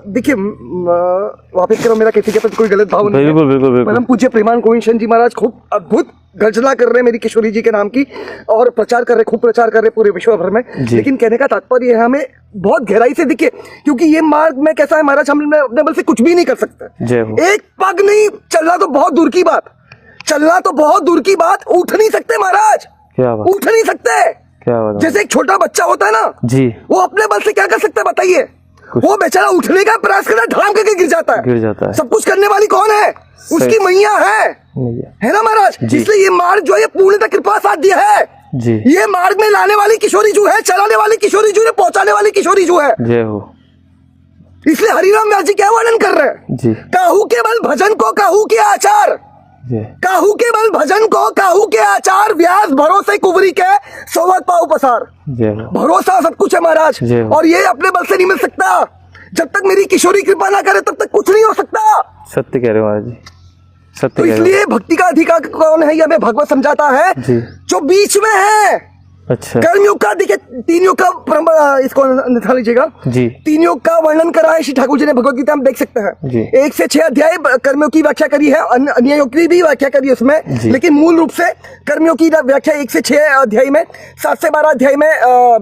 देखिए वापस करो, मेरा किसी के प्रति कोई गलत भाव नहीं है। बिल्कुल। परम पूज्य प्रेमान गोविंद चंद जी महाराज खूब अद्भुत गर्जना कर रहे हैं मेरी किशोरी जी के नाम की, और प्रचार कर रहे, खूब प्रचार कर रहे पूरे विश्व भर में। लेकिन कहने का तात्पर्य है हमें बहुत गहराई से देखिए, क्योंकि ये मार्ग में कैसा है महाराज, हम अपने बल से कुछ भी नहीं कर सकते। एक पग नहीं चलना तो बहुत दूर की बात, उठ नहीं सकते महाराज, उठ नहीं सकते। जैसे एक छोटा बच्चा होता है ना जी, वो अपने बल से क्या कर सकता है बताइए? वो बेचारा उठने का प्रयास करता है, ढाम करके गिर जाता है। सब कुछ करने वाली कौन है? उसकी मैया है ना महाराज। इसलिए ये मार्ग जो है पूर्णतः कृपा साध्य है जी। ये मार्ग में लाने वाली किशोरी जो है, चलाने वाली किशोरी जो है, पहुंचाने वाली किशोरी जो है, जय हो। इसलिए हरिराम व्यास जी क्या वर्णन कर रहे हैं जी, काहू के बल भजन को काहू के आचार, काहू के बल भजन को काहू के आचार, व्यास भरोसे कुबरी के सोवत पाऊ पसार। भरोसा सब कुछ है महाराज, और ये अपने बल से नहीं मिल सकता। जब तक मेरी किशोरी कृपा ना करे तब तक कुछ नहीं हो सकता। सत्य कह रहे हो महाराज जी, सत्य। तो इसलिए भक्ति का अधिकार कौन है, ये हमें भगवत समझाता है जो बीच में है। अच्छा, कर्मयोग का देखिए, तीन योग का इसको निकाल लीजिएगा जी। तीन योग का वर्णन करा है श्री ठाकुर जी ने भगवत गीता में, देख सकते हैं 1 से 6 अध्याय कर्मयोग की व्याख्या करी है, अन्य योग की भी व्याख्या करी है उसमें, लेकिन मूल रूप से कर्मयोग की व्याख्या 1 से 6 अध्याय में, 7 से 12 अध्याय में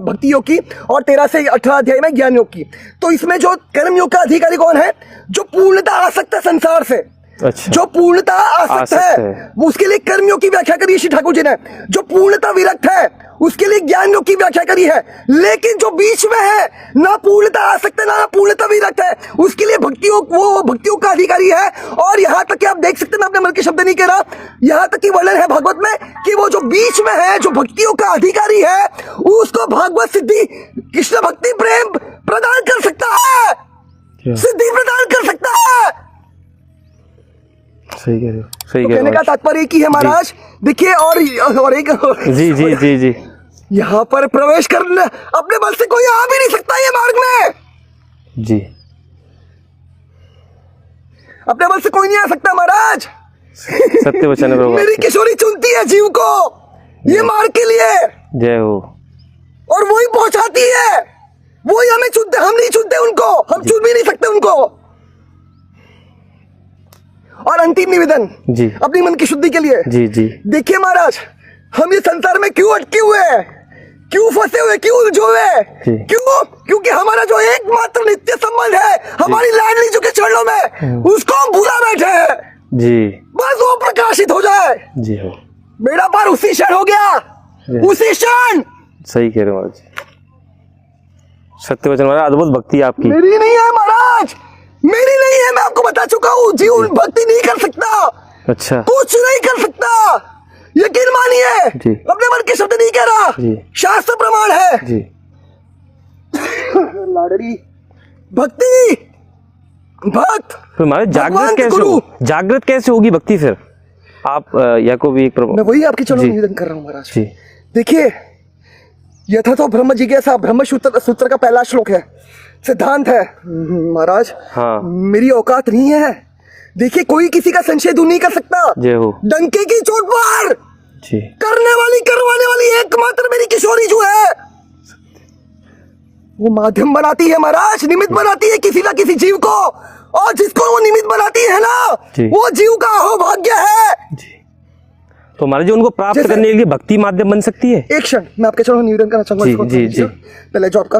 भक्ति योग की, और 13 से 18 अध्याय में ज्ञान योग की। तो इसमें जो कर्मयोग का अधिकारी कौन है? जो पूर्णतः आसक्त है संसार से। अच्छा। जो पूर्णतः आसक्त है उसके लिए कर्मयोग की व्याख्या करी है श्री ठाकुर जी ने। जो पूर्णतः विरक्त है उसके लिए ज्ञान योग की व्याख्या करी है। लेकिन जो बीच में है, ना पूर्णतः आसक्त है ना पूर्णतः विरक्त है, उसके लिए भक्ति योग, वो भक्ति योग का अधिकारी है। और यहाँ तक कि आप देख सकते हैं, मैं अपने मन के शब्द नहीं कह रहा, यहाँ तक कि वर्णन है भागवत में कि वो जो बीच में है, जो भक्ति योग का अधिकारी है, उसको भागवत सिद्धि, कृष्ण भक्ति प्रेम प्रदान कर सकता है, सिद्धि प्रदान कर सकता है। सही कह रहे हो, सही तो कहने का तात्पर्य की है महाराज, देखिए। और एक जी यहाँ पर प्रवेश करने अपने बल से कोई आ भी नहीं सकता ये मार्ग में जी, अपने बल से कोई नहीं आ सकता महाराज। सत्य वचन है। मेरी किशोरी चुनती है जीव को ये मार्ग के लिए, जय हो, और वही पहुंचाती है, वही हमें चुनते, हम नहीं चुनते उनको, हम चुन भी नहीं सकते उनको। और अंतिम निवेदन जी, अपनी मन की शुद्धि के लिए जी। देखिए महाराज, हम ये संसार में क्यों अटके हुए हैं, क्यों फंसे हुए, क्यों उलझे हुए, क्यों? क्योंकि हमारा जो एकमात्र नित्य संबंध है हमारी लाडली जो के चरणों में, उसको हम भूला बैठे हैं जी। बस वो प्रकाशित हो जाए जी, हो बेड़ा पार उसी क्षण हो गया, उसी क्षण। सही कह रहे हो महाराज, सत्य वचन महाराज। अद्भुत भक्ति आपकी। मेरी नहीं है महाराज, मेरी नहीं है, मैं आपको बता चुका हूँ। जीव भक्ति नहीं कर सकता, अच्छा, कुछ नहीं कर सकता, यकीन मानिए, अपने मन के शब्द नहीं कह रहा, शास्त्र प्रमाण है जी। लाडली भक्ति, भक्त फिर हमारे जागृत कैसे होगी भक्ति? फिर आप या को भी एक मैं वही आपके चरणों में निवेदन कर रहा हूँ महाराज। देखिए, यथा तो ब्रह्म जिज्ञासा, ब्रह्म सूत्र का पहला श्लोक है, सिद्धांत है महाराज। हाँ। मेरी औकात नहीं है, देखिए कोई किसी का संशय दूर नहीं कर सकता। डंके की चोट पर करवाने वाली एकमात्र मेरी किशोरी जो है, वो माध्यम बनाती है महाराज, निमित्त बनाती है किसी ना किसी जीव को, और जिसको वो निमित्त बनाती है ना, वो जीव का अहोभाग्य है जी। तो महाराज जी, उनको प्राप्त करने के लिए भक्ति माध्यम बन सकती है। एक क्षण मैं आपके चरणों निवेदन करना चाहूंगा जी। पहले जो आपका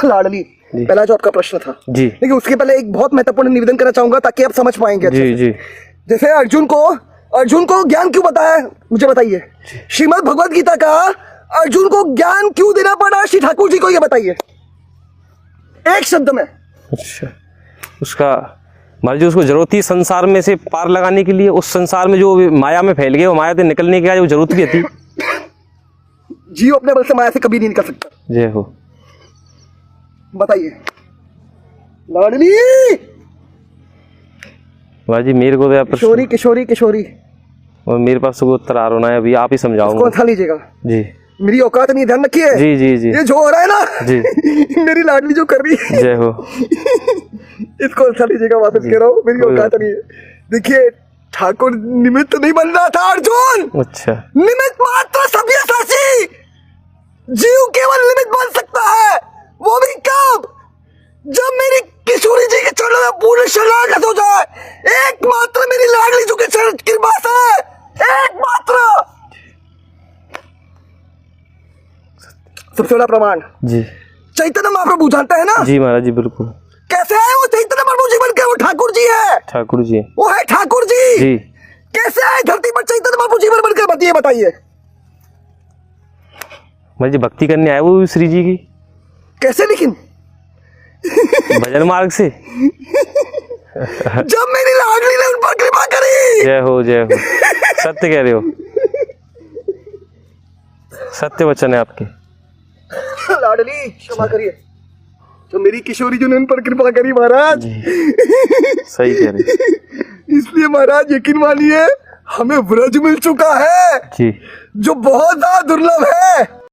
लाडली पहला जो आपका प्रश्न था जी, लेकिन उसके पहले एक बहुत महत्वपूर्ण निवेदन करना चाहूंगा ताकि आप समझ पाएंगे जी। जैसे अर्जुन को ज्ञान क्यों बताया, मुझे बताइए। श्रीमद् भगवत गीता का अर्जुन को ज्ञान क्यों देना पड़ा, श्री ठाकुर जी को ये बताइए एक शब्द में। अच्छा, उसका महाराज जी, उसको जरूरत थी संसार में से पार लगाने के लिए। उस संसार में जो माया में फैल गए, वो माया से निकलने की जो जरूरत भी थी। जीव अपने बल से माया से कभी नहीं निकल सकता। जय हो। बताइए लाडली। महाराज जी, मेरे को किशोरी किशोरी किशोरी, और मेरे पास तो उत्तर आ रहा है, अभी आप ही समझाओगे। उठा लीजिएगा जी, मेरी औकात नहीं, ध्यान रखिए जी। ये जो हो रहा है ना जी, मेरी लाडली जो कर रही है, जय हो, इसको उठा लीजिएगा, वापस कह रहा हूँ, मेरी औकात नहीं है। देखिए, ठाकुर निमित्त नहीं बन रहा था अर्जुन। अच्छा, निमित्त मात्र सव्यसाची, जीव केवल निमित्त बन सकता है, वो भी कब? जब मेरी किशोरी जी के चरणों में पूर्ण शरणागत हो जाए, एकमात्र मेरी लाडली जी के चरण कृपा से, एकमात्र सबसे बड़ा प्रमाण जी। चैतन्य महाप्रभु जानते हैं ना? जी महाराज जी बिल्कुल। कैसे है वो चैतन्य महाप्रभु जीवन के? वो ठाकुर जी है, ठाकुर जी, वो है ठाकुर जी। जी। कैसे आए धरती पर चैतन्य महाप्रभु जीवन बनकर? बताइए बताइए। महाराज जी भक्ति करने आए वो श्री जी की। कैसे लेकिन? भजन मार्ग से। जब मेरी लाडली ने उन पर कृपा करी। जय हो जय हो। सत्य कह रहे हो, सत्य वचन है आपके। लाडली क्षमा करिए, जो मेरी किशोरी जी ने उन पर कृपा करी महाराज। सही कह रहे। इसलिए महाराज यकीन मानिए हमें व्रज मिल चुका है जी, जो बहुत ज्यादा दुर्लभ है।